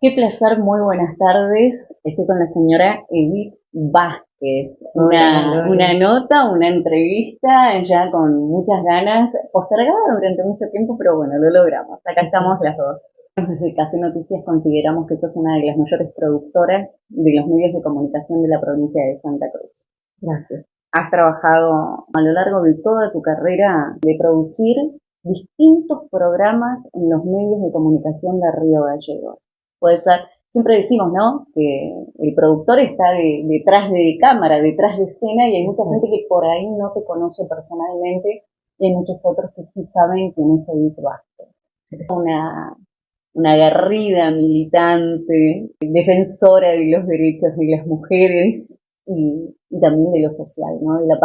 Qué placer, muy buenas tardes. Estoy con la señora Edith Vázquez. Hola, Una Lore. nota, una entrevista ya con muchas ganas, postergada durante mucho tiempo, pero bueno, lo logramos. Acá estamos Sí, las dos. Desde Café Noticias consideramos que sos una de las mayores productoras de los medios de comunicación de la provincia de Santa Cruz. gracias. Has trabajado a lo largo de toda tu carrera de producir distintos programas en los medios de comunicación de Río Gallegos. Puede ser, siempre decimos, ¿no? Que el productor está detrás de cámara, detrás de escena, y hay mucha gente Exacto. que por ahí no te conoce personalmente, y hay muchos otros que sí saben quién es Edith Vázquez. Una aguerrida militante, defensora de los derechos de las mujeres y también de lo social, ¿no? De la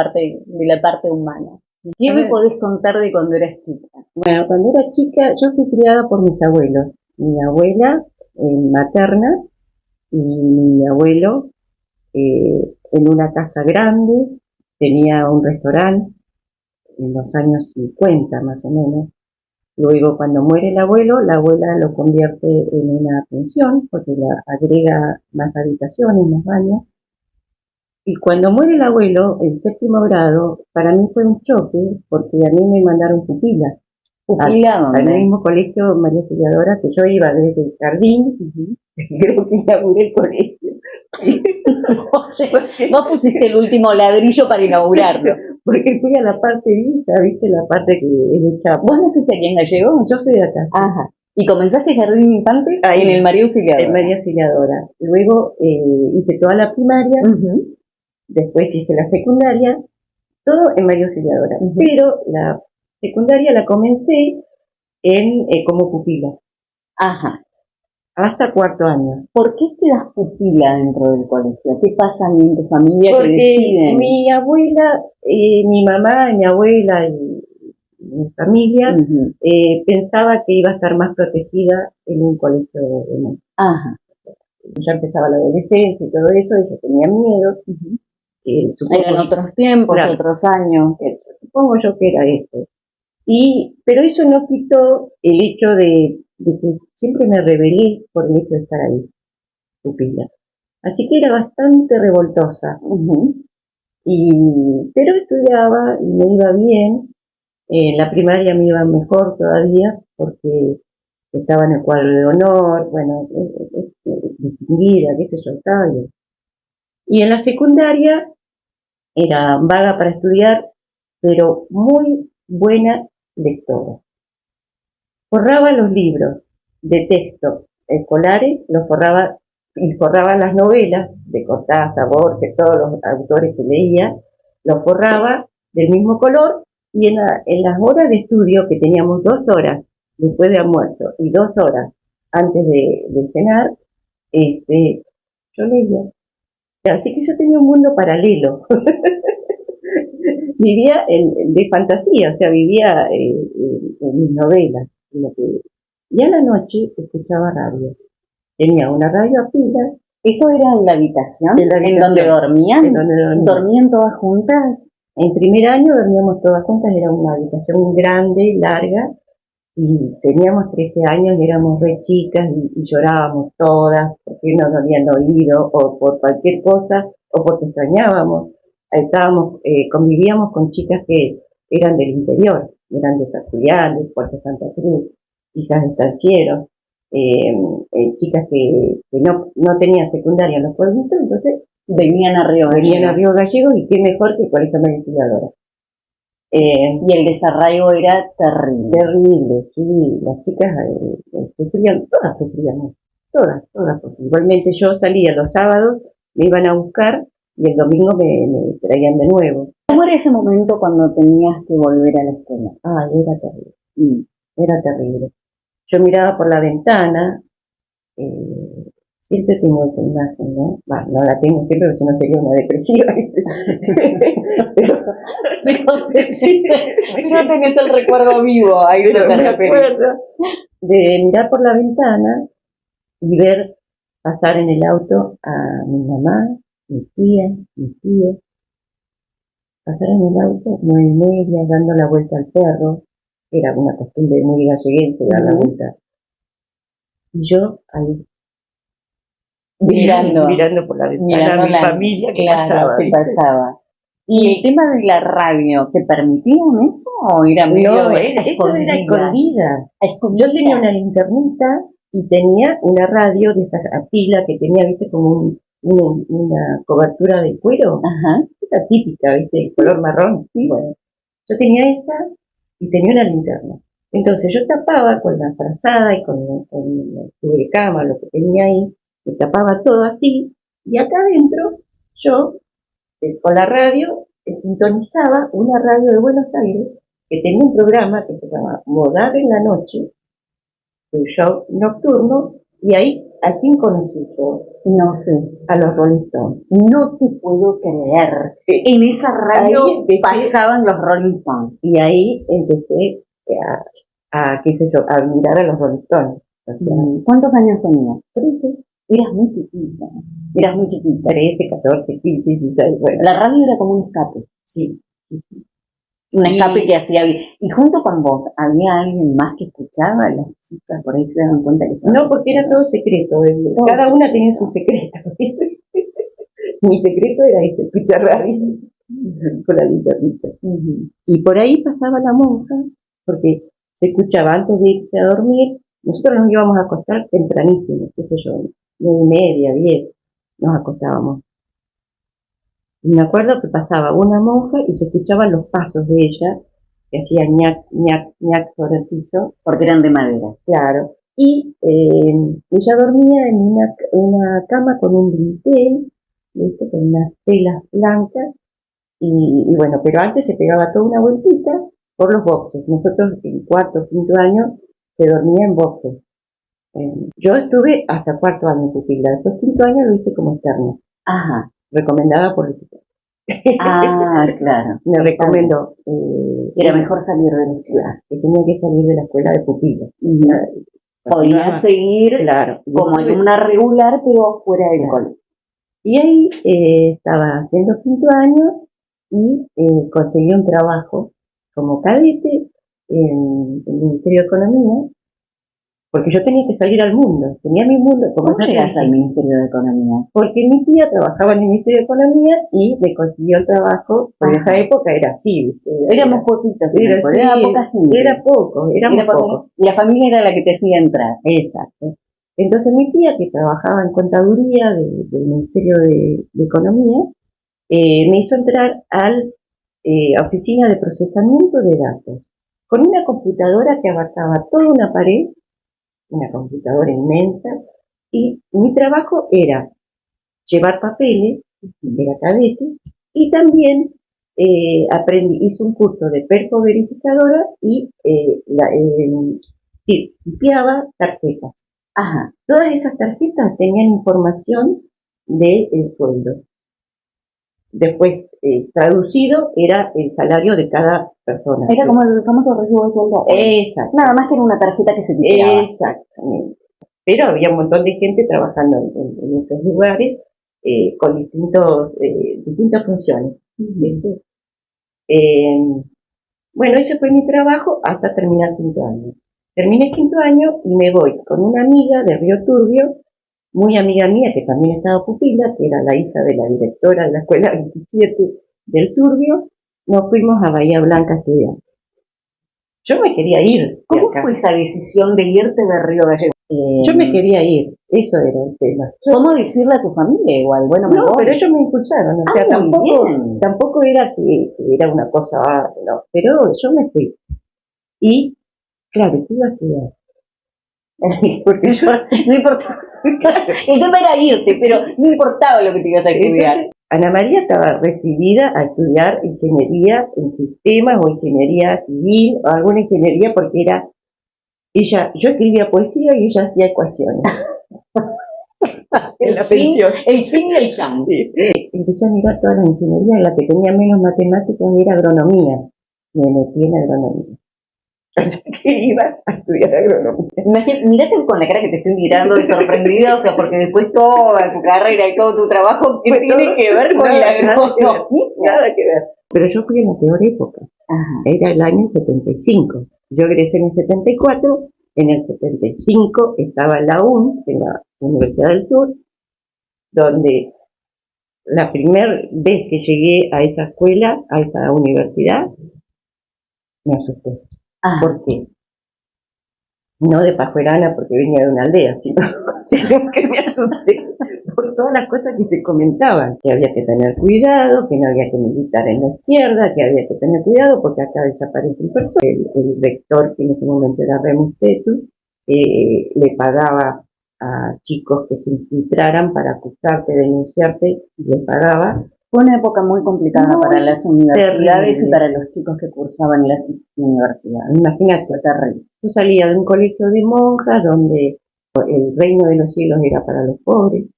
parte humana. ¿Qué A me ver, podés contar de cuando eras chica? bueno, cuando era chica, yo fui criada por mis abuelos. Mi abuela materna y mi abuelo en una casa grande, tenía un restaurante en los años 50 más o menos. Luego, cuando muere el abuelo, la abuela lo convierte en una pensión porque la agrega más habitaciones, más baños. Y cuando muere el abuelo, en séptimo grado, para mí fue un choque porque a mí me mandaron pupila ¿Pupila al dónde? mismo colegio María Auxiliadora que yo iba desde el jardín, Uh-huh. creo que inauguré el colegio. porque, Vos pusiste el último ladrillo para sí, inaugurarlo. porque fui a la parte vista, viste, la parte que es de ¿Vos chapa. naciste aquí en Gallegos? Yo soy de acá, sí. Ajá. ¿Y comenzaste jardín infante en el Ahí, María en Auxiliadora? María Auxiliadora. Luego hice toda la primaria, Uh-huh. después hice la secundaria, todo en María Auxiliadora. Uh-huh. Pero la secundaria la comencé como pupila, Ajá. hasta cuarto año. ¿Por qué te das pupila dentro del colegio? ¿Qué pasa ahí en tu familia que Porque deciden? mi abuela, mi mamá, mi abuela y mi familia Uh-huh. pensaba que iba a estar más protegida en un colegio de monjas. Ajá. Ya empezaba la adolescencia y todo eso, ella tenía miedo, Uh-huh. supongo Eran yo, otros tiempos, claro, otros años. supongo yo que era esto. Pero eso no quitó el hecho de que siempre me rebelé por el hecho de estar ahí, pupila. Así que era bastante revoltosa. Uh-huh. Pero estudiaba y me iba bien. En la primaria me iba mejor todavía porque estaba en el cuadro de honor, bueno, distinguida, qué sé yo, estaba bien. Y en la secundaria era vaga para estudiar, pero muy buena lectora. Forraba los libros de texto escolares, los forraba y forraba las novelas de Cortázar, Borges, todos los autores que leía, los forraba del mismo color y en las horas de estudio, que teníamos 2 horas después de almuerzo y 2 horas antes de cenar, este, yo leía. Así que yo tenía un mundo paralelo. Vivía de fantasía, o sea, vivía en mis novelas. Y a la noche escuchaba radio. Tenía una radio a pilas ¿Eso era en la habitación? en la ¿En donde habitación, en dormían? donde dormía. ¿Dormían todas juntas? En primer año dormíamos todas juntas, era una habitación grande, larga, y teníamos 13 años y éramos re chicas y llorábamos todas porque nos habían oído o por cualquier cosa o porque extrañábamos. Convivíamos con chicas que eran del interior, eran de San Julián, de Puerto Santa Cruz, quizás estancieros, chicas que no tenían secundaria en los pueblitos, entonces Venían a Río venían a Gallegos. Río Gallegos y qué mejor que el Colegio Auxiliadora. Y el desarraigo era terrible. Terrible, sí, las chicas sufrían, todas sufríamos, todas, porque igualmente yo salía los sábados, me iban a buscar y el domingo me traían de nuevo. ¿Cómo era ese momento cuando tenías que volver a la escuela? Ay, era terrible, era terrible. Yo miraba por la ventana, eh, siempre tengo esa imagen, ¿no? Bah, no la tengo siempre porque si no sería una depresiva, ¿viste? pero, Pero tenés el recuerdo vivo, ahí pero te me referís. acuerdo de mirar por la ventana y ver pasar en el auto a mi mamá, mi tía, mi tío, pasar en el auto 9:30 dando la vuelta al perro, era una costumbre muy galleguense dar la vuelta. Y yo ahí. Mirando, mirando por la ventana mirando a mi familia que claro, pasaba. que ¿viste? pasaba. ¿Y el tema de la radio, te permitían eso o era medio No, eso era escondida. Yo tenía una linternita y tenía una radio de esas a pila que tenía, viste, como una cobertura de cuero. Ajá. Esa típica, viste, de color marrón. Y bueno, yo tenía esa y tenía una linterna. Entonces yo tapaba con la frazada y con el tubo de cama, lo que tenía ahí, me tapaba todo así, y acá adentro yo, con la radio, sintonizaba una radio de Buenos Aires que tenía un programa que se llama Modar en la Noche, un show nocturno, y ahí, ¿a quién conocí yo? No sé, A los Rolling Stones. no te puedo creer. En esa radio pasaban los Rolling Stones. Y ahí empecé qué sé yo, a mirar a los Rolling Stones. O sea, ¿cuántos años tenías? 13. Eras muy chiquita. Eras muy chiquita. 13, 14, 15, 16, bueno. La radio era como un escape. Sí. Un escape que hacía bien. Y junto con vos, ¿había alguien más que escuchaba? Las chicas por ahí se daban cuenta que no, porque era todo secreto. Cada una tenía su secreto. Mi secreto era ese, escuchar radio con la linternita. Y por ahí pasaba la monja, porque se escuchaba antes de irse a dormir. Nosotros nos íbamos a acostar tempranísimo, qué sé yo, 9:30, 10, nos acostábamos. Y me acuerdo que pasaba una monja y se escuchaban los pasos de ella, que hacía ñac, ñac, ñac sobre el piso. Porque eran de madera. Claro. Y ella dormía en una cama con un dintel, ¿viste? Con unas telas blancas. Y bueno, pero antes se pegaba toda una vueltita por los boxes. Nosotros en cuarto, quinto año se dormía en boxes. Yo estuve hasta cuarto año en pupila. Después quinto año lo hice como externo. Ajá. Recomendada por el psiquiatra. Ah, claro. Me recomendó. Era mejor salir de la escuela. Que tenía que salir de la escuela de pupila. Podía seguir claro, como en una regular, pero fuera del colegio. Y ahí estaba haciendo quinto año y conseguí un trabajo como cadete en el Ministerio de Economía, porque yo tenía que salir al mundo, tenía mi mundo. ¿Cómo llegas al Ministerio de Economía? Porque mi tía trabajaba en el Ministerio de Economía y me consiguió el trabajo, porque en esa época era así. Éramos poquitos, era poca gente. Éramos pocos. Y la familia era la que te hacía entrar. Exacto. Entonces mi tía, que trabajaba en contaduría del Ministerio de Economía, me hizo entrar a la oficina de procesamiento de datos, con una computadora que abarcaba toda una pared, una computadora inmensa, y mi trabajo era llevar papeles, era cadete, y también hice un curso de perco verificadora y limpiaba tarjetas. Ajá. Todas esas tarjetas tenían información del sueldo. Después, traducido, era el salario de cada persona. Era como el famoso recibo de sueldo. Exacto. Nada más que era una tarjeta que se tiraba. Exactamente. Pero había un montón de gente trabajando en estos lugares con distintas funciones. Bueno, ese fue mi trabajo hasta terminar quinto año. Terminé quinto año y me voy con una amiga de Río Turbio, muy amiga mía, que también estaba pupila, que era la hija de la directora de la escuela 27 del Turbio. Nos fuimos a Bahía Blanca a estudiar. Yo me quería ir. ¿Cómo fue esa decisión de irte de Río Gallegos? Yo me quería ir, eso era el tema. ¿Cómo decirle a tu familia igual? Bueno, no, pero ellos me impulsaron, o sea, tampoco era que era una cosa, no, pero yo me fui. Y, claro, ¿qué iba a estudiar? Porque yo, no importaba. El tema era irte, pero no importaba lo que te ibas a estudiar. Entonces, Ana María estaba recibida a estudiar ingeniería en sistemas o ingeniería civil o alguna ingeniería porque era yo escribía poesía y ella hacía ecuaciones. En la pensión. El yin y el yang. Sí. Empecé a mirar todas las ingenierías, la que tenía menos matemáticas era agronomía. Me metí en agronomía. Así que iba a estudiar agronomía. Mirate con la cara que te estoy mirando de sorprendida, o sea, porque después toda tu carrera y todo tu trabajo, ¿qué tiene que ver con la agronomía? Nada que ver. Pero yo fui en la peor época. Ajá. Era el año 75. Yo egresé en el 74, en el 75 estaba en la UNS, en la Universidad del Sur, donde la primera vez que llegué a esa escuela, a esa universidad, me asusté. Ah, ¿Por qué? No de pajuerana porque venía de una aldea, sino que me asusté por todas las cosas que se comentaban, que había que tener cuidado, que no había que militar en la izquierda, que había que tener cuidado porque acá desaparecen personas. El rector, que en ese momento era Remus Tetu, le pagaba a chicos que se infiltraran para acusarte, denunciarte, y les pagaba. fue una época muy complicada para las universidades y para los chicos que cursaban las universidades. Imagínate, terrible. Yo salía de un colegio de monjas donde el reino de los cielos era para los pobres.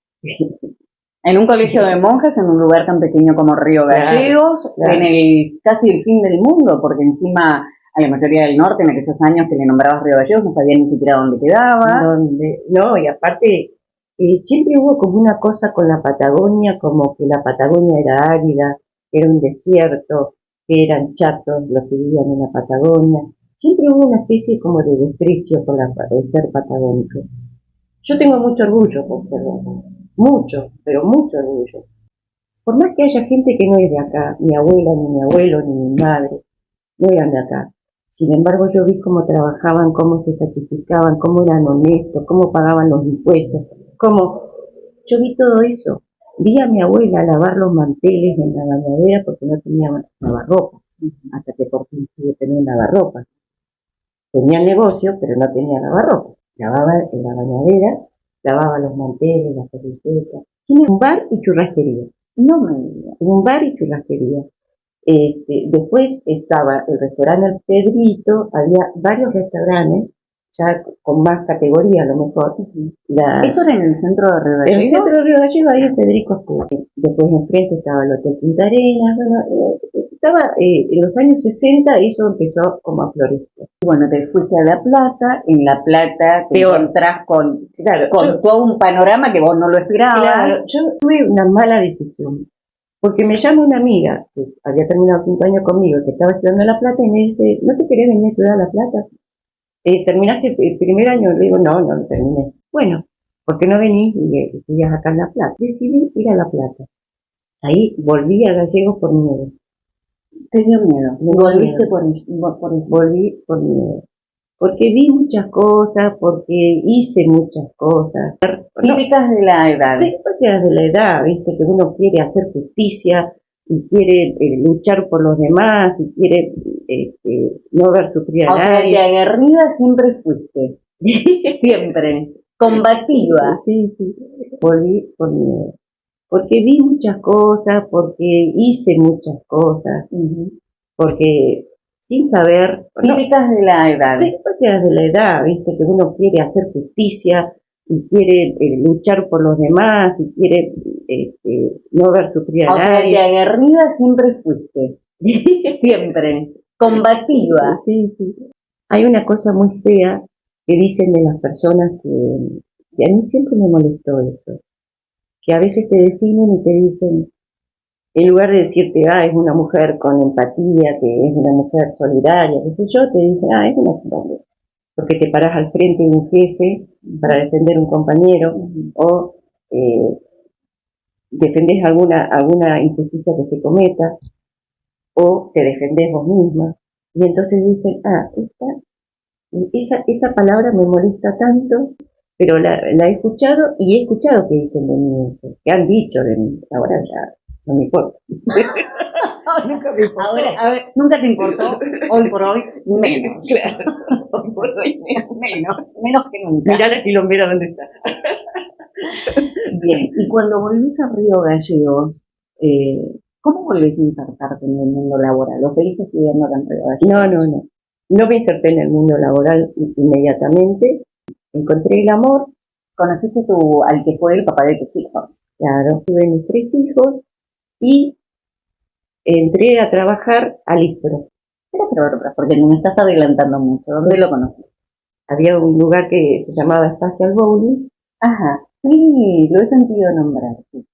En un colegio de monjas, en un lugar tan pequeño como Río Gallegos, claro. en casi el fin del mundo, porque encima a la mayoría del norte, en aquellos años que le nombrabas Río Gallegos, no sabían ni siquiera dónde quedaba. No, y aparte, siempre hubo como una cosa con la Patagonia, como que la Patagonia era árida, era un desierto, que eran chatos los que vivían en la Patagonia. Siempre hubo una especie como de desprecio por el ser patagónico. Yo tengo mucho orgullo por serlo, mucho, pero mucho orgullo. Por más que haya gente que no es de acá, mi abuela, ni mi abuelo, ni mi madre, no eran de acá. Sin embargo, yo vi cómo trabajaban, cómo se sacrificaban, cómo eran honestos, cómo pagaban los impuestos, cómo... Yo vi todo eso. Vi a mi abuela lavar los manteles en la bañadera porque no tenía lavarropa, hasta que por fin pude tener lavarropa. Tenía negocio, pero no tenía lavarropa. Lavaba en la bañadera, lavaba los manteles, las servicetas. Tiene un bar y churrasquería. No me digas. Un bar y churrasquería. Después estaba el restaurante El Pedrito, había varios restaurantes, ya con más categoría a lo mejor. ¿Eso era en el centro de Río Gallegos? En el centro de Río Gallegos, ahí en Federico Escudo. Después enfrente estaba el Hotel Punta Arenas, bueno, estaba en los años 60, eso empezó como a florecer. Bueno, te fuiste a La Plata, en La Plata te encontrás con todo un panorama que vos no lo esperabas. Claro, yo tuve una mala decisión. Porque me llama una amiga que había terminado 5 años conmigo, que estaba estudiando en La Plata, y me dice, ¿no te querés venir a estudiar a La Plata? ¿Terminaste el primer año? Le digo, no lo terminé. Bueno, ¿por qué no venís y estudias acá en La Plata? Decidí ir a La Plata. Ahí volví a Gallegos por miedo. ¿Te dio miedo? ¿Volviste por eso? Volví por miedo. Porque vi muchas cosas, porque hice muchas cosas. Típicas de la edad. Típicas de la edad, viste, que uno quiere hacer justicia y quiere luchar por los demás y quiere no ver sufrir a nadie. O sea, que aguerrida siempre fuiste. Siempre. Combativa. Sí. Volví por miedo. Porque vi muchas cosas, porque hice muchas cosas, porque sin saber... Típicas de la edad. Típicas de la edad, viste, que uno quiere hacer justicia y quiere luchar por los demás y quiere no ver sufrir a nadie. O sea, que aguerrida siempre fuiste. Siempre. Combativa. Sí. Hay una cosa muy fea que dicen de las personas que a mí siempre me molestó eso. Que a veces te definen y te dicen, en lugar de decirte, es una mujer con empatía, que es una mujer solidaria, qué sé yo, te dicen, es una mujer. Porque te paras al frente de un jefe para defender un compañero, o defendés alguna injusticia que se cometa, o te defendés vos misma. Y entonces dicen, esa palabra me molesta tanto, pero la he escuchado y he escuchado que dicen de mí eso, que han dicho de mí, ahora ya no me importa. Nunca me importó. Ahora, nunca te importó, hoy por hoy, menos. Claro, hoy por hoy menos que nunca. Mirá la quilombera donde está. Bien, y cuando volvés a Río Gallegos, ¿cómo volvés a insertarte en el mundo laboral? ¿O seguís estudiando acá en Río Gallegos? No me inserté en el mundo laboral inmediatamente. Encontré el amor. ¿Conociste al que fue el papá de tus hijos? Claro, tuve mis 3 hijos y entré a trabajar al ISPRO. Pero, porque me estás adelantando mucho. ¿Dónde lo conocí? Había un lugar que se llamaba Spatial Bowling. Ajá, sí, lo he sentido nombrar. Sí.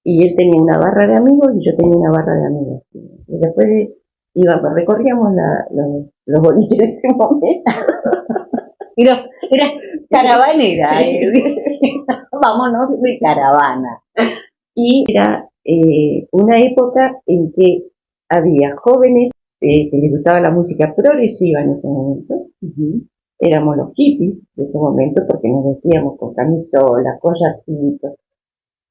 Y él tenía una barra de amigos y yo tenía una barra de amigos. Y después recorríamos los boliches de ese momento. Era caravanera. Vámonos de caravana. Y era una época en que había jóvenes que les gustaba la música progresiva en ese momento. Éramos los hippies de ese momento porque nos vestíamos con camisolas, collarcitos,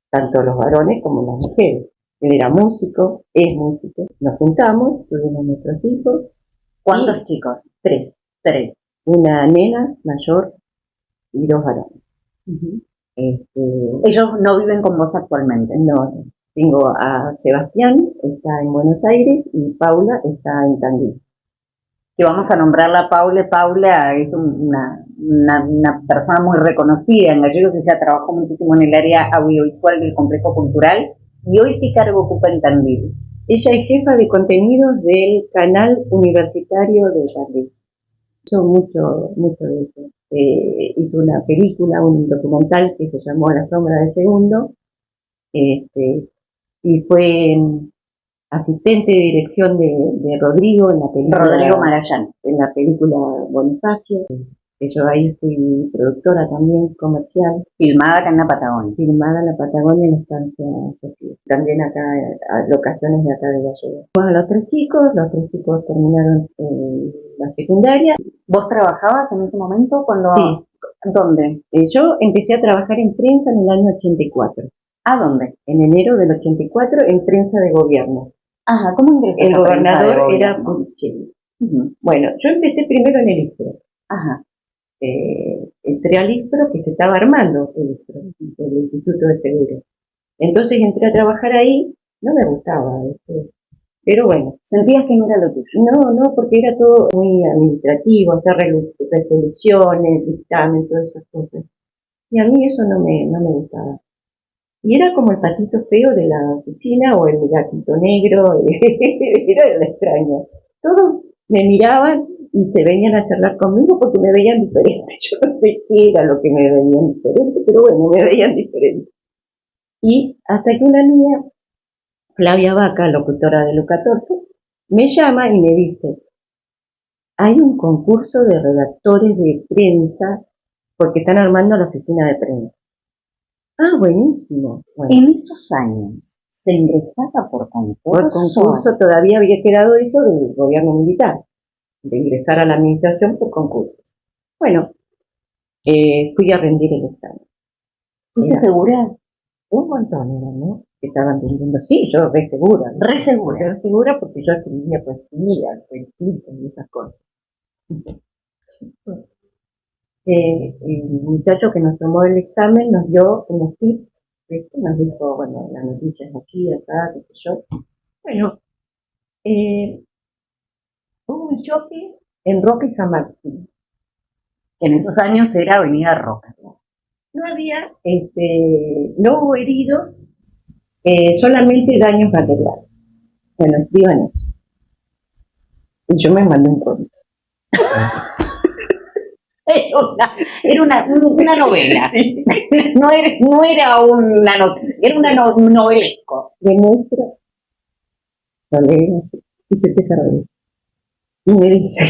tanto los varones como las mujeres. Él era músico, es músico. Nos juntamos, tuvimos nuestros hijos. ¿Cuántos chicos? Tres. Tres. Una nena mayor y dos varones. Ellos no viven con vos actualmente. No, tengo a Sebastián, está en Buenos Aires, y Paula está en Tandil. Que vamos a nombrarla Paula. Paula es una persona muy reconocida en Gallegos. Ella trabajó muchísimo en el área audiovisual del complejo cultural. ¿Y hoy qué cargo ocupa en Tandil? Ella es jefa de contenidos del canal universitario de Tandil. Hizo mucho de eso. Hizo una película, un documental que se llamó La sombra del segundo, y fue asistente de dirección de Rodrigo en la película Rodrigo Marayán, en la película Bonifacio. Yo ahí fui productora también comercial. Filmada acá en la Patagonia. Filmada en la Patagonia en la estancia Sofía. También acá, a locaciones de acá de Gallegos. Bueno, los tres chicos terminaron la secundaria. ¿Vos trabajabas en ese momento? Sí. ¿Dónde? Yo empecé a trabajar en prensa en el año 84. ¿A dónde? En enero del 84 en prensa de gobierno. Ajá, ¿cómo ingresaste? El gobernador era Puchelli. Bueno, yo empecé primero en el ISPRO. Ajá. Entré al ISPRO, que se estaba armando el ISPRO, el Instituto de Seguro. Entonces entré a trabajar ahí, no me gustaba, pero bueno. ¿Sentías que no era lo tuyo? No, porque era todo muy administrativo, hacer resoluciones, dictamen, todas esas cosas. Y a mí eso no me gustaba. Y era como el patito feo de la oficina o el gatito negro, era extraño. Todos me miraban y se venían a charlar conmigo porque me veían diferente. Yo no sé qué era lo que me veían diferente, pero bueno, me veían diferente. Y hasta que una niña, Flavia Vaca, locutora de Lu 14, me llama y me dice: hay un concurso de redactores de prensa porque están armando la oficina de prensa. Ah, buenísimo. Bueno. En esos años se ingresaba por concurso. Por concurso todavía había quedado eso del gobierno militar, de ingresar a la administración por concursos. Bueno, fui a rendir el examen. ¿Fuiste segura? Un montón eran, ¿no? Que estaban rindiendo. Sí, yo re segura. Re segura. Re segura porque yo escribía poesía, cuentitos y esas cosas. El muchacho que nos tomó el examen nos dio unos tips, nos dijo, bueno, la noticia es así, acá, qué sé yo. Bueno, hubo un choque en Roca y San Martín. En esos años era Avenida Roca. No había, no hubo heridos, solamente daños materiales. Bueno, escriban eso. Y yo me mandé un cuento. Era una novela. Sí. No era una noticia, era una novelesco. De nuestro, lo leí así, y se empieza a reír. Y me dice: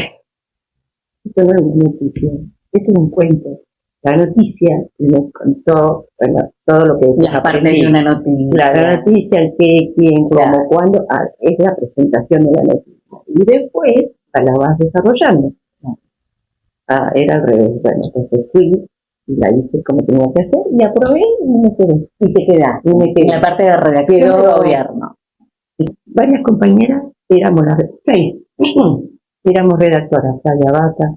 esto no es una noticia, esto es un cuento. La noticia me contó, bueno, todo lo que la parte de una noticia. La noticia, el qué, quién, cómo, cuándo, es la presentación de la noticia. Y después la vas desarrollando. Era al revés. Bueno, entonces fui y la hice como tenía que hacer y aprobé y me quedé. Y te quedaste. Y me quedé. En la parte de redacción del gobierno. Y varias compañeras, éramos las 6, éramos redactoras, Flavia Vaca,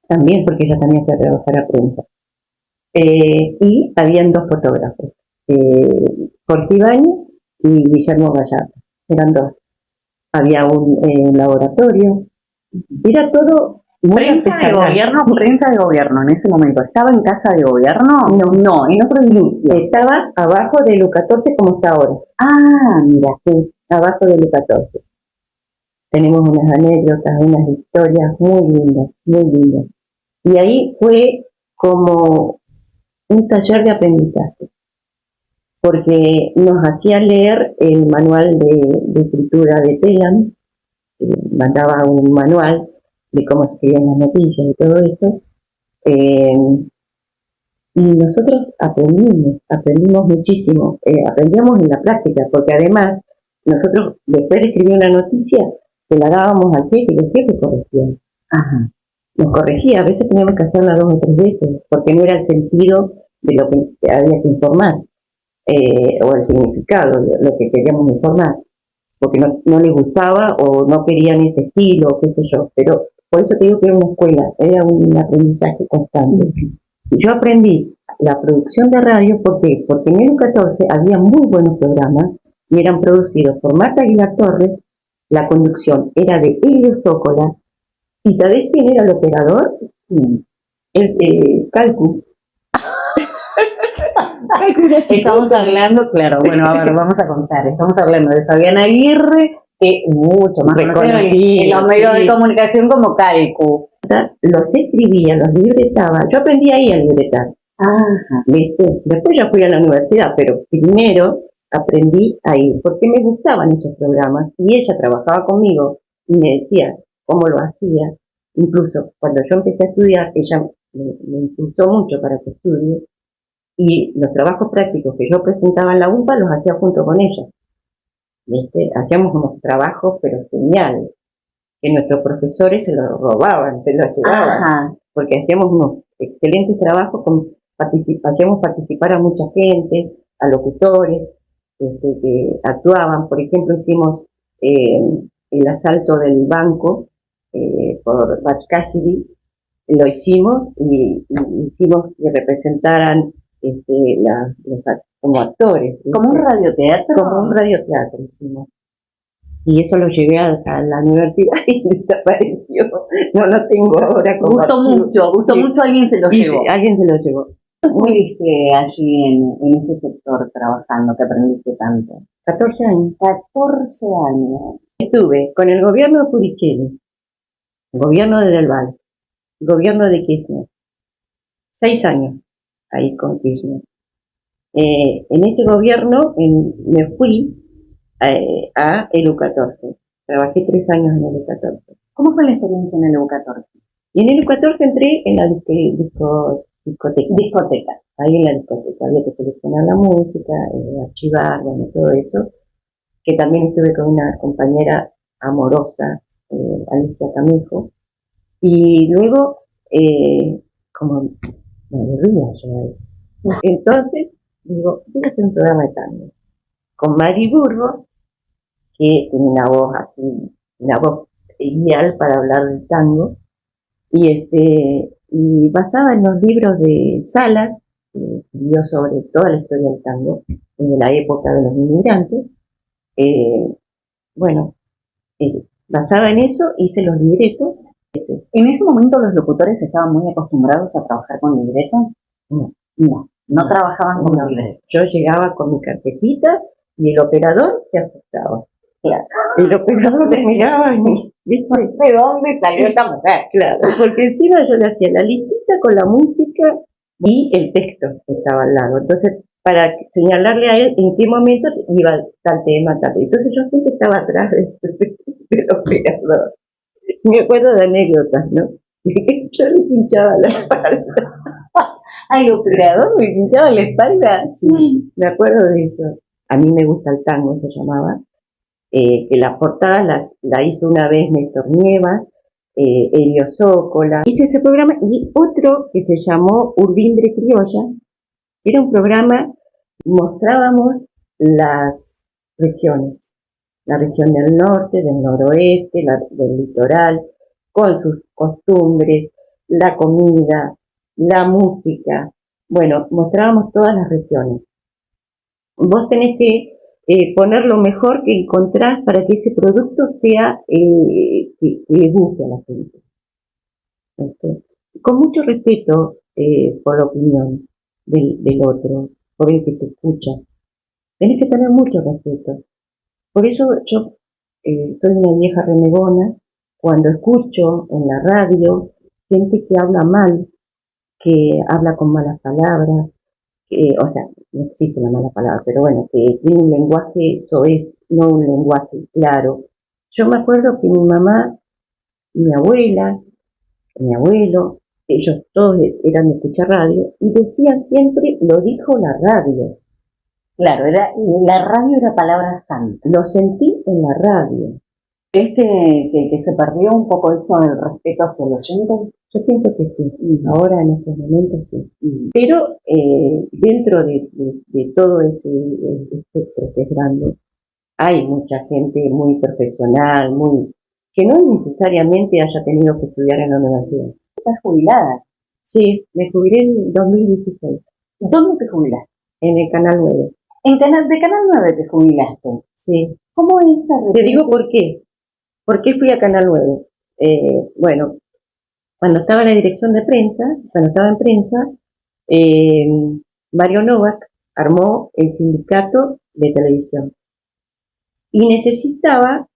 también porque ella también fue a trabajar a prensa. Y habían 2 fotógrafos, Jorge Ibáñez y Guillermo Gallardo, eran 2. Había un laboratorio, era todo muy ¿Prensa artesanal. Prensa de gobierno en ese momento? ¿Estaba en casa de gobierno? No, en otro edificio. Estaba abajo de Lu 14 como está ahora. Ah, mira, sí, abajo de Lu 14. Tenemos unas anécdotas, unas historias muy lindas, muy lindas. Y ahí fue como un taller de aprendizaje, porque nos hacía leer el manual de escritura de Telam, mandaba un manual de cómo se escribían las noticias y todo eso, Eh, y nosotros aprendimos muchísimo, aprendíamos en la práctica, porque además nosotros después de escribir una noticia, se la dábamos al jefe y el jefe corregía. Ajá. Nos corregía, a veces teníamos que hacerla 2 o 3 veces, porque no era el sentido de lo que había que informar, o el significado de lo que queríamos informar, porque no les gustaba o no querían ese estilo, o qué sé yo, pero por eso te digo que era una escuela, era un aprendizaje constante. Yo aprendí la producción de radio, ¿por qué? Porque en el 14 había muy buenos programas y eran producidos por Marta Aguilar Torres, la conducción era de Elio Zócola, ¿y sabés quién era el operador? El Calcu. Estamos hablando, claro, bueno, a ver, vamos a contar. Estamos hablando de Fabián Aguirre, que mucho más reconocido en los medios de comunicación como Calcu. Los escribía, los libretaba. Yo aprendí ahí a libretar. Ajá. ¿Viste? Después ya fui a la universidad, pero primero aprendí ahí, porque me gustaban esos programas. Y ella trabajaba conmigo y me decía cómo lo hacía. Incluso cuando yo empecé a estudiar, ella me impulsó mucho para que estudie. Y los trabajos prácticos que yo presentaba en la UPA los hacía junto con ella. ¿Viste? Hacíamos unos trabajos, pero geniales, que nuestros profesores se los robaban, se los llevaban, Ajá. porque hacíamos unos excelentes trabajos, hacíamos participar a mucha gente, a locutores, que actuaban. Por ejemplo, hicimos el asalto del banco por Butch Cassidy, lo hicimos y hicimos que representaran como actores. ¿Viste? Como un radioteatro. Como un radioteatro hicimos. Y eso lo llevé a la universidad y desapareció. No lo tengo ahora como Gustó mucho, alguien se lo llevó. Sí, alguien se lo llevó. ¿Estuviste allí en ese sector trabajando que aprendiste tanto? 14 años. 14 años. Estuve con el gobierno de Puricelli, el gobierno de Del Valle, el gobierno de Kirchner. 6 años ahí con Kirchner. En ese gobierno me fui a el U14. Trabajé 3 años en el U14. ¿Cómo fue la experiencia en el U14? Y en el U14 entré en la discoteca. Ahí en la discoteca había que seleccionar la música, archivar, bueno, todo eso. Que también estuve con una compañera amorosa, Alicia Camejo. Y luego, como me aburría yo ahí. Entonces, digo, voy a hacer un programa de tango. Con Mari Burgos, que tiene una voz así, una voz ideal para hablar del tango, y basada en los libros de Salas, que escribió sobre toda la historia del tango, desde la época de los inmigrantes. Bueno, basada en eso, hice los libretos. ¿En ese momento los locutores estaban muy acostumbrados a trabajar con libretos? No trabajaban con libretos. Yo llegaba con mi carpetita y el operador se asustaba. Claro. El operador me miraba y ¿viste? ¿De dónde salió esta mujer? Claro, porque encima yo le hacía la listita con la música y el texto que estaba al lado. Entonces, para señalarle a él en qué momento iba tal tema, tal. Entonces yo siempre estaba atrás del operador. Me acuerdo de anécdotas, ¿no? Yo le pinchaba la espalda. ¿Al operador me pinchaba la espalda? Sí, me acuerdo de eso. A mí me gusta el tango, se llamaba. Que la portada la hizo una vez Néstor Nievas, Elio Zócola. Hice ese programa y otro que se llamó Urdimbre Criolla. Era un programa, mostrábamos las regiones. La región del norte, del noroeste, del litoral, con sus costumbres, la comida, la música. Bueno, mostrábamos todas las regiones. Vos tenés que poner lo mejor que encontrás para que ese producto sea que le guste a la gente. Con mucho respeto por la opinión del otro, por el que te escucha. Tenés que tener mucho respeto. Por eso yo soy una vieja renegona. Cuando escucho en la radio gente que habla mal, que habla con malas palabras, o sea, no existe la mala palabra, pero bueno, que tiene un lenguaje soez, no un lenguaje claro. Yo me acuerdo que mi mamá, mi abuela, mi abuelo, ellos todos eran de escuchar radio, y decían siempre, lo dijo la radio. Claro, la radio era palabra santa. Lo sentí en la radio. ¿Es que se perdió un poco eso del respeto hacia el oyente? Yo pienso que sí, ahora en estos momentos sí. Pero dentro de todo ese espectro que es grande, hay mucha gente muy profesional, que no necesariamente haya tenido que estudiar en la universidad. ¿Estás jubilada? Sí, me jubilé en 2016. ¿Dónde te jubilaste? En el Canal 9. De Canal 9 te jubilaste. Sí. ¿Cómo es esa? Te digo por qué. ¿Por qué fui a Canal 9? Bueno, cuando estaba en la dirección de prensa, cuando estaba en prensa, Mario Novak armó el sindicato de televisión y necesitaba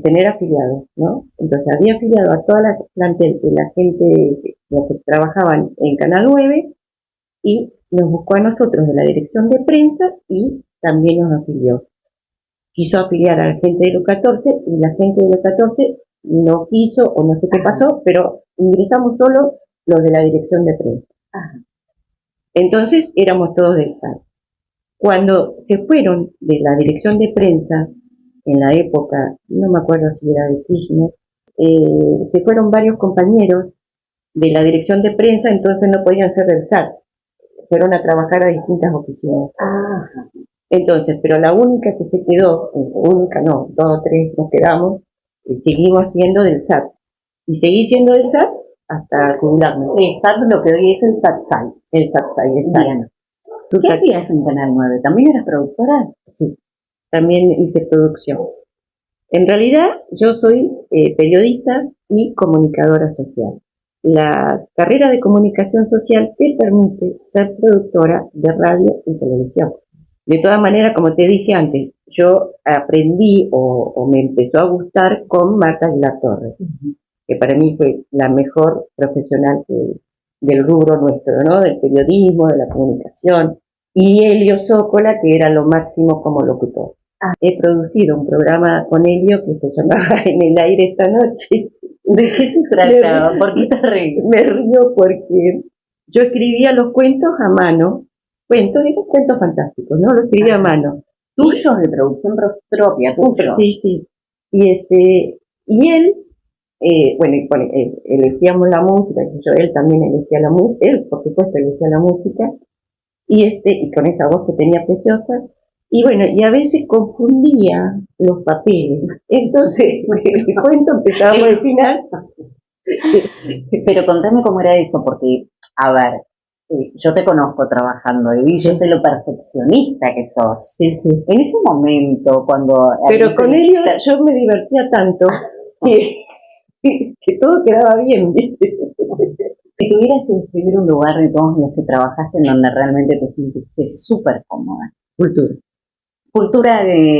tener afiliados, ¿no? Entonces había afiliado a toda la plantel de la gente los que trabajaban en Canal 9 y nos buscó a nosotros de la dirección de prensa y también nos afilió. Quiso afiliar a la gente de los 14 y la gente de los 14 no quiso o no sé qué pasó, pero ingresamos solo los de la dirección de prensa. Ajá. Entonces éramos todos del SAT. Cuando se fueron de la dirección de prensa, en la época, no me acuerdo si era de Kirchner, se fueron varios compañeros de la dirección de prensa, entonces no podían ser del SAT. Fueron a trabajar a distintas oficinas. Ajá. Entonces, pero la única que se quedó, única no, 2 o 3 nos quedamos, y seguimos siendo del SAT. Y seguí siendo del SAT hasta jubilarme. El SAT lo que hoy es el SATSAI. El SATSAI, exacto. ¿Qué hacías en Canal 9? ¿También eras productora? Sí, también hice producción. En realidad, yo soy periodista y comunicadora social. La carrera de comunicación social te permite ser productora de radio y televisión. De todas maneras, como te dije antes, yo aprendí o me empezó a gustar con Marta Aguilar Torres, que para mí fue la mejor profesional del rubro nuestro, ¿no? Del periodismo, de la comunicación, y Elio Zócola, que era lo máximo como locutor. He producido un programa con Elio que se llamaba En el aire esta noche. ¿De qué se trataba? ¿Por qué te ríes? Me río porque yo escribía los cuentos a mano, eran cuentos fantásticos, ¿no? Los escribía a mano. Tuyos de producción propia, tuyos. Sí, sí. Y él, elegíamos la música, él también elegía la música, él por supuesto elegía la música, y con esa voz que tenía preciosa, y bueno, y a veces confundía los papeles. Entonces, el cuento empezaba por el final. Pero contame cómo era eso, porque, a ver, yo te conozco trabajando y yo sé lo perfeccionista que sos. Sí, sí. En ese momento, cuando... Pero con Elio yo me divertía tanto que todo quedaba bien, ¿viste? Si tuvieras que describir un lugar de todos los que trabajaste en donde realmente te sentiste súper cómoda.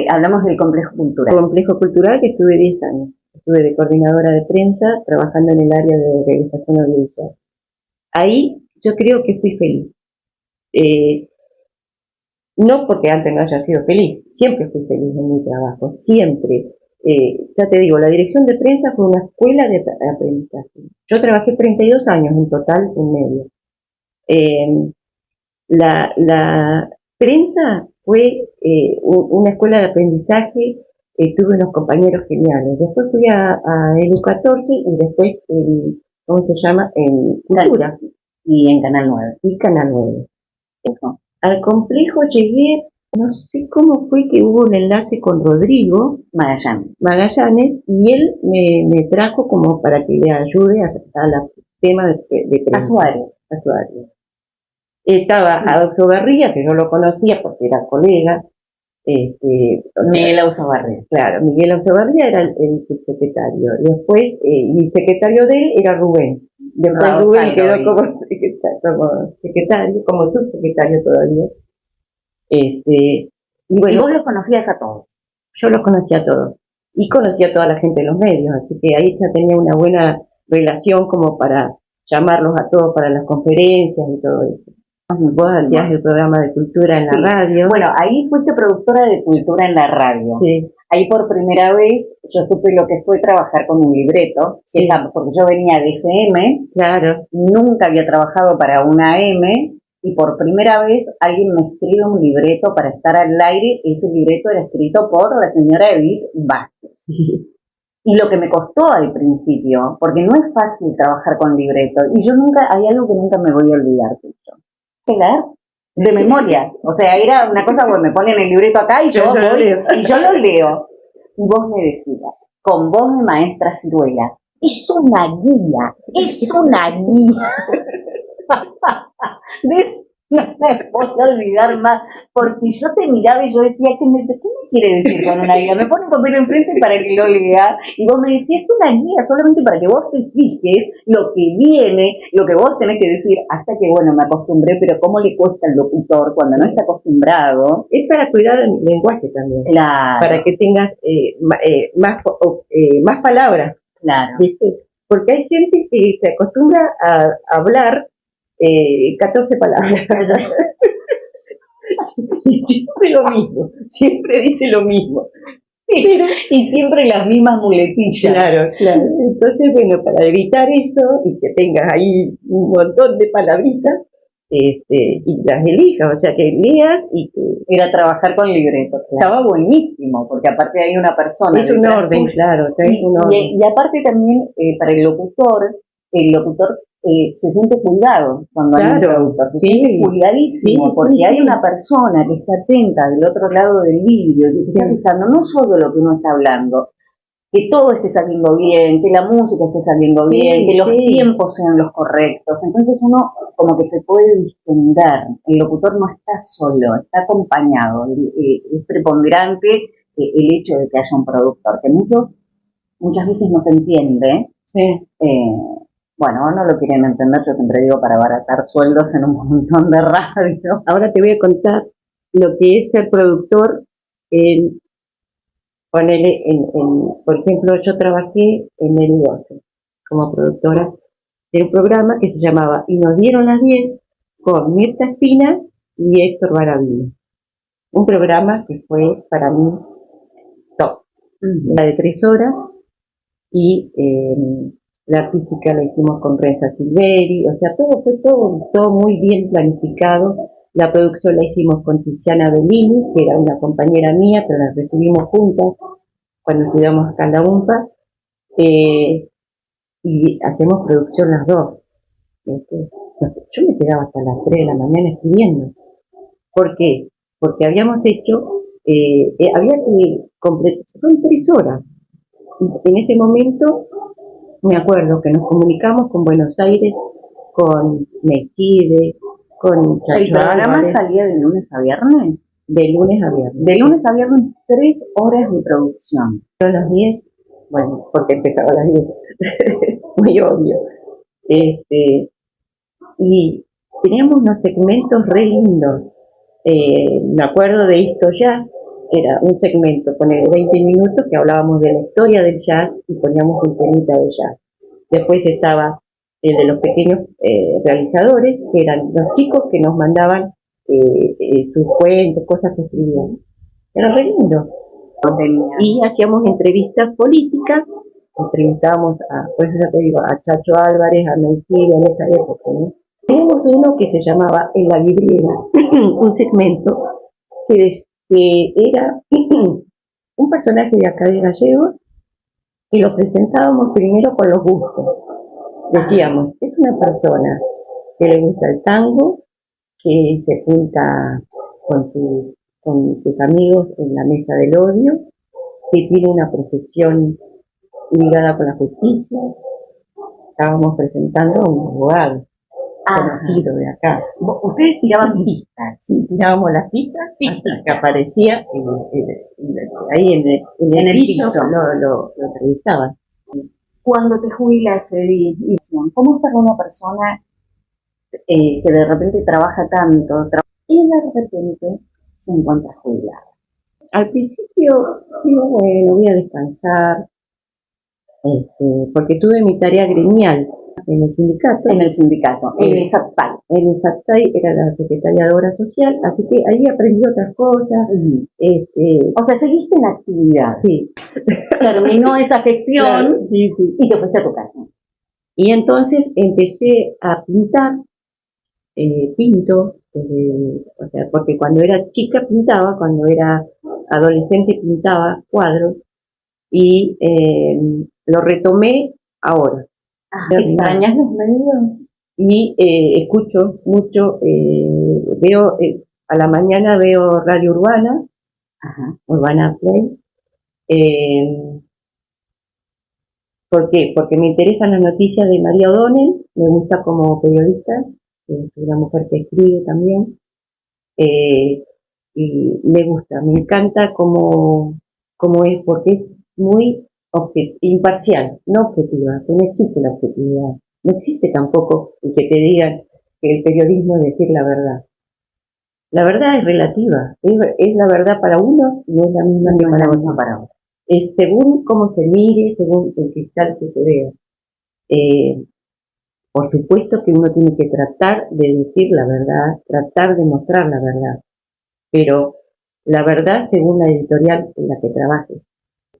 Hablamos del complejo cultural. Complejo cultural que estuve 10 años. Estuve de coordinadora de prensa trabajando en el área de realización audiovisual. Ahí yo creo que fui feliz. No porque antes no haya sido feliz, siempre fui feliz en mi trabajo, siempre. Ya te digo, la dirección de prensa fue una escuela de aprendizaje. Yo trabajé 32 años en total en medio. La prensa fue una escuela de aprendizaje, tuve unos compañeros geniales. Después fui a Edu 14 y después, ¿cómo se llama? En Cultura. Y en Canal 9. Y Canal 9. Al complejo llegué, no sé cómo fue que hubo un enlace con Rodrigo Magallanes, y él me trajo como para que le ayude a tema de prensa. A su área. Estaba Adolfo Garría, que yo lo conocía porque era colega. Miguel Ausobarría. Claro, Miguel Ausobarría era el subsecretario. Después, y el secretario de él era Rubén. Después Rubén quedó como secretario, como subsecretario todavía. Y bueno, ¿y vos los conocías a todos? Yo los conocía a todos. Y conocía a toda la gente de los medios, así que ahí ya tenía una buena relación como para llamarlos a todos para las conferencias y todo eso. Vos hacías el programa de cultura en la radio. Bueno, ahí fuiste productora de cultura en la radio. Sí. ahí por primera vez yo supe lo que fue trabajar con un libreto, Sí. porque yo venía de FM, Claro. nunca había trabajado para una AM, y por primera vez alguien me escribe un libreto para estar al aire. Ese libreto era escrito por la señora Edith Vázquez. Y lo que me costó al principio, porque no es fácil trabajar con libreto, y yo nunca, hay algo que nunca me voy a olvidar, leer de memoria. O sea, era una cosa, bueno, me ponen el libreto acá y yo lo leo. Y vos me decías, con voz de maestra Ciruela, es una guía, es una guía. No me puedo olvidar más, porque yo te miraba y yo decía, ¿qué me quiere decir con una guía? Me pone un papel enfrente para que lo lea, y vos me decís, es una guía solamente para que vos te fijes lo que viene, lo que vos tenés que decir, hasta que, bueno, me acostumbré, pero ¿cómo le cuesta al locutor cuando no está acostumbrado? Es para cuidar el lenguaje también. Claro. Para que tengas más palabras. Claro. ¿Viste? Porque hay gente que se acostumbra a hablar 14 palabras. Y siempre lo mismo, siempre dice lo mismo. Pero, y siempre las mismas muletillas. Claro, claro. Entonces, bueno, para evitar eso y que tengas ahí un montón de palabritas, y las elijas, o sea, que leas y que... Ir a trabajar con libretos. Claro. Estaba buenísimo, porque aparte hay una persona... Es un orden, claro. Y aparte también, para el locutor se siente cuidado cuando hay un productor, se siente cuidadísimo, porque hay una persona que está atenta del otro lado del vidrio, que se está fijando no solo lo que uno está hablando, que todo esté saliendo bien, que la música esté saliendo bien, que los tiempos sean los correctos. Entonces uno como que se puede distender. El locutor no está solo, está acompañado. Es preponderante el hecho de que haya un productor, que muchas veces no se entiende. Sí. Bueno, no lo quieren entender, yo siempre digo, para abaratar sueldos en un montón de radio. Ahora te voy a contar lo que es ser productor en... Ponele por ejemplo, yo trabajé en el 12 como productora de un programa que se llamaba Y nos dieron las 10 con Mirta Espina y Héctor Baravino. Un programa que fue para mí top. Era de 3 horas y la artística la hicimos con Renza Silveri, o sea, fue todo muy bien planificado. La producción la hicimos con Tiziana Bellini, que era una compañera mía, pero la recibimos juntas cuando estudiamos acá en la UMPA, y hacemos producción las dos. Yo me quedaba hasta las 3 de la mañana escribiendo. ¿Por qué? Porque habíamos hecho, había que completar, son 3 horas. Y en ese momento, me acuerdo que nos comunicamos con Buenos Aires, con Mequide, con Chacho ¿El programa Álvarez, salía de lunes a viernes? De lunes a viernes. De lunes a viernes, 3 horas de producción. Pero a las 10, bueno, porque empezaba a las 10, muy obvio. Y teníamos unos segmentos re lindos. Me acuerdo de Esto Jazz, que era un segmento con 20 minutos que hablábamos de la historia del jazz y poníamos un temita de jazz. Después estaba el de los pequeños realizadores, que eran los chicos que nos mandaban sus cuentos, cosas que escribían. Era re lindo. Y hacíamos entrevistas políticas, entrevistábamos por eso ya te digo, a Chacho Álvarez, a Mequide en esa época, ¿no? Teníamos uno que se llamaba En la vidriera, un segmento que era un personaje de acá de Gallegos, que lo presentábamos primero con los gustos. Decíamos, es una persona que le gusta el tango, que se junta con sus amigos en la mesa del odio, que tiene una profesión ligada con la justicia. Estábamos presentando a un abogado conocido de acá. Ustedes tiraban pistas. Sí, tirábamos las pistas hasta que aparecía ahí en el piso. Lo entrevistaban. Cuando te jubilas, ¿cómo es para una persona que de repente trabaja tanto y de repente se encuentra jubilada? Al principio digo, bueno, voy a descansar, porque tuve mi tarea gremial. en el sindicato. En el sindicato, en el SATSAI. En el SATSAI era la secretaria de Obra Social, así que ahí aprendí otras cosas. O sea, seguiste en actividad. Sí. Terminó esa gestión, claro, sí. Y te fuiste a tu casa. Y entonces empecé a pintar, pinto, o sea, porque cuando era chica pintaba, cuando era adolescente pintaba cuadros, y lo retomé ahora. ¿Extrañas los medios? Y escucho mucho, veo, a la mañana veo Radio Urbana, Urbana Play. ¿Por qué? Porque me interesan las noticias de María O'Donnell, me gusta como periodista, es una mujer que escribe también, y me gusta, me encanta cómo es, porque es muy imparcial, no objetiva, que no existe la objetividad, no existe tampoco el que te digan que el periodismo es decir la verdad. La verdad es relativa, es la verdad para uno y no es la misma que para otro. Es según cómo se mire, según el cristal que se vea. Por supuesto que uno tiene que tratar de decir la verdad, tratar de mostrar la verdad, pero la verdad según la editorial en la que trabajes.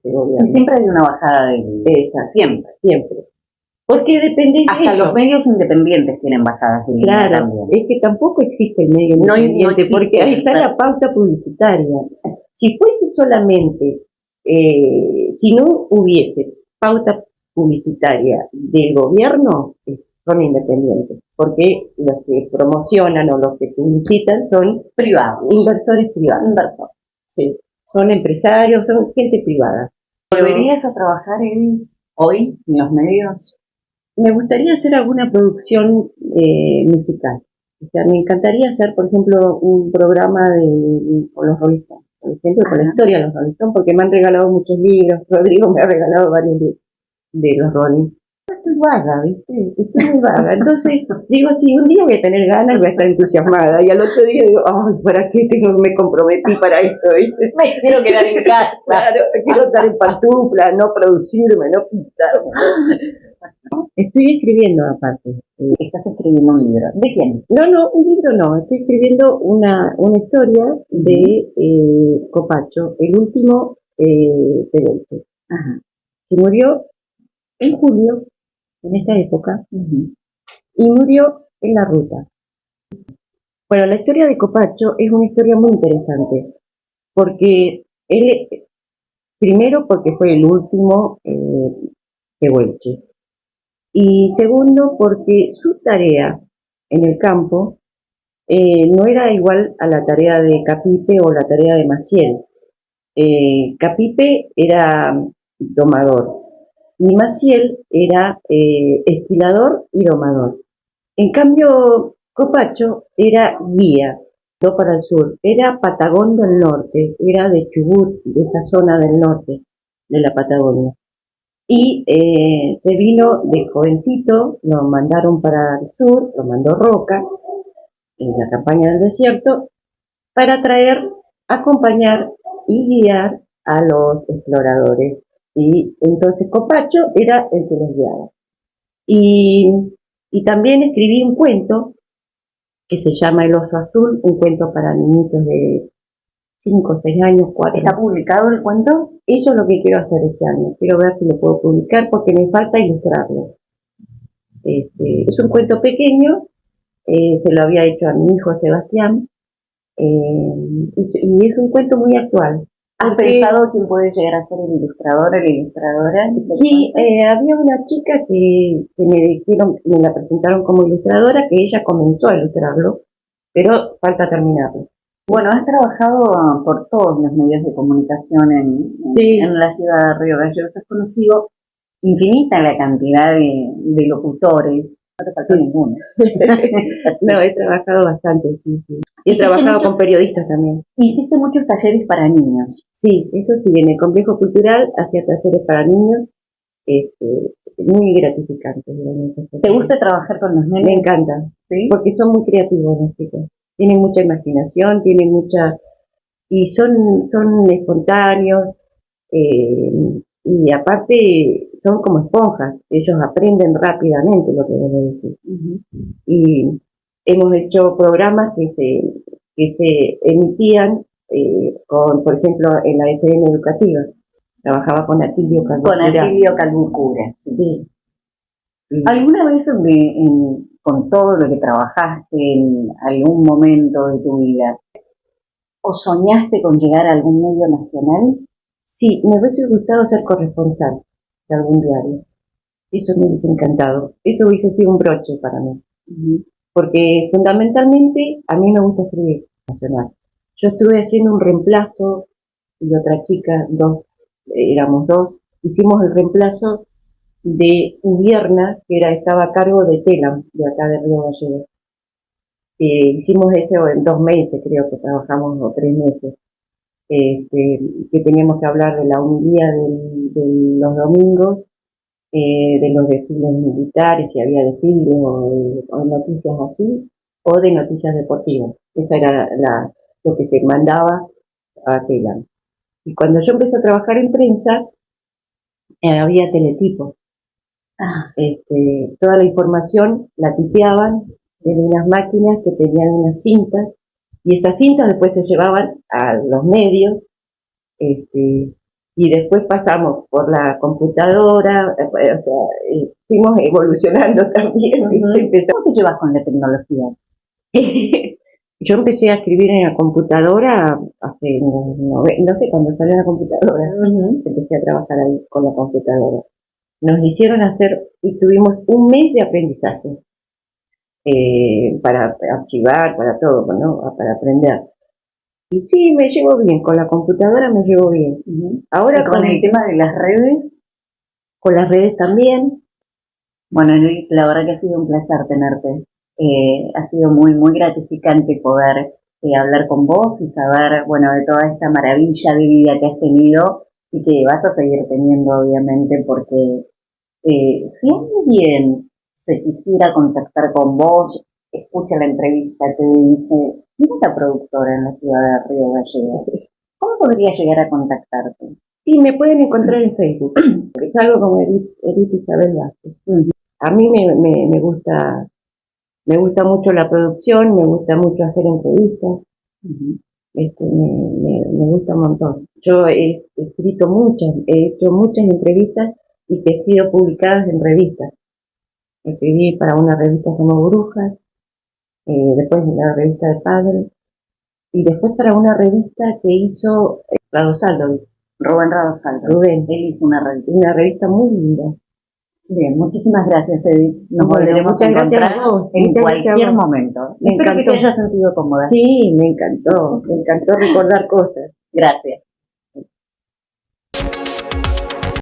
Y siempre hay una bajada de esa, siempre. Porque depende de hasta eso. Los medios independientes tienen bajadas de línea. Claro, también. Es que tampoco existe el medio independiente, no existe, porque ahí está la pauta publicitaria. Si fuese solamente, si no hubiese pauta publicitaria del gobierno, son independientes, porque los que promocionan o los que publicitan son privados, inversores privados. Sí, son empresarios, son gente privada. ¿Volverías a trabajar hoy en los medios? Me gustaría hacer alguna producción musical. O sea, me encantaría hacer, por ejemplo, un programa con los Rolling Stones, por ejemplo, con la historia de los Rolling Stones, porque me han regalado muchos libros. Rodrigo me ha regalado varios de los Rolling. Estoy vaga, ¿viste? Estoy muy vaga. Entonces, digo, si un día voy a tener ganas, voy a estar entusiasmada. Y al otro día digo, ay, ¿para qué me comprometí para esto, ¿viste? Me quiero quedar en casa. Claro, quiero estar en pantufla, no producirme, no pintarme. Estoy escribiendo aparte. ¿Estás escribiendo un libro? ¿De quién? No, un libro no. Estoy escribiendo una historia de Copacho, el último Pedelte, que murió en julio, en esta época, y murió en la ruta. Bueno, la historia de Copacho es una historia muy interesante, porque él, primero porque fue el último Pehuelche, y segundo porque su tarea en el campo no era igual a la tarea de Capipe o la tarea de Maciel. Capipe era domador y Maciel era esquilador y domador. En cambio, Copacho era guía, no para el sur, era Patagón del norte, era de Chubut, de esa zona del norte de la Patagonia. Y se vino de jovencito, lo mandaron para el sur, lo mandó Roca, en la campaña del desierto, para acompañar y guiar a los exploradores. Y entonces Copacho era el que los guiaba. Y también escribí un cuento que se llama El oso azul, un cuento para niñitos de 5, 6 años, 4. ¿Está publicado el cuento? Eso es lo que quiero hacer este año. Quiero ver si lo puedo publicar porque me falta ilustrarlo. Es un cuento pequeño, se lo había hecho a mi hijo Sebastián, y es un cuento muy actual. ¿Has pensado quién puede llegar a ser el ilustrador o la ilustradora? Sí, había una chica que me la presentaron como ilustradora, que ella comenzó a ilustrarlo, pero falta terminarlo. Bueno, has trabajado por todos los medios de comunicación en la ciudad de Río Gallegos. Has conocido infinita la cantidad de locutores. No te faltó ninguno. No, he trabajado bastante, sí. He trabajado con periodistas también. Hiciste muchos talleres para niños. Sí, eso sí, en el complejo cultural hacía talleres para niños, muy gratificantes. ¿Te gusta trabajar con los nenes? Me encanta, ¿sí? Porque son muy creativos los chicos. Tienen mucha imaginación, y son espontáneos, Y aparte son como esponjas, ellos aprenden rápidamente lo que vos le decís. Y hemos hecho programas que se emitían por ejemplo, en la FM educativa. Trabajaba con Atilio Calbucura. Con Atilio Calbucura, sí. ¿Alguna vez con todo lo que trabajaste en algún momento de tu vida, o soñaste con llegar a algún medio nacional? Sí, me hubiese gustado ser corresponsal de algún diario. Eso me hubiese encantado. Eso hubiese sido un broche para mí. Porque fundamentalmente a mí me gusta escribir nacional. Yo estuve haciendo un reemplazo y otra chica, éramos dos, hicimos el reemplazo de Ubierna, que estaba a cargo de Telam, de acá de Río Gallegos. Hicimos eso en 2 meses, creo que trabajamos, o 3 meses. Que teníamos que hablar de la humilía de los domingos, de los desfiles militares, si había desfiles o noticias así, o de noticias deportivas. Esa era lo que se mandaba a Telam. Y cuando yo empecé a trabajar en prensa, había teletipos. Toda la información la tipeaban en unas máquinas que tenían unas cintas, y esas cintas después se llevaban a los medios, y después pasamos por la computadora, o sea, fuimos evolucionando también. ¿Cómo te llevas con la tecnología? Yo empecé a escribir en la computadora hace, no sé, cuando salió la computadora, empecé a trabajar ahí con la computadora. Nos hicieron hacer, y tuvimos 1 mes de aprendizaje, para archivar, para todo, ¿no? Para aprender. Y sí, me llevo bien, con la computadora me llevo bien. Ahora con el tema de las redes. Con las redes también. Bueno, la verdad que ha sido un placer tenerte. Ha sido muy, muy gratificante poder hablar con vos y saber, bueno, de toda esta maravilla de vida que has tenido y que vas a seguir teniendo, obviamente, porque si alguien se quisiera contactar con vos, escucha la entrevista, te dice, mira la productora en la ciudad de Río Gallegos, ¿cómo podría llegar a contactarte? Sí, me pueden encontrar en Facebook. Es algo como Edith Isabel Vázquez. A mí me gusta mucho la producción, me gusta mucho hacer entrevistas. Me gusta un montón. Yo he escrito he hecho muchas entrevistas y que han sido publicadas en revistas. Escribí para una revista que se llama Brujas, después en la revista de Padre, y después para una revista que hizo Radosaldo. Rubén Radosaldo. Rubén. Él hizo una revista muy linda. Bien, muchísimas gracias, Edith. Nos volveremos a encontrar en cualquier momento. Espero que te hayas sentido cómoda. Sí, me encantó recordar cosas. Gracias.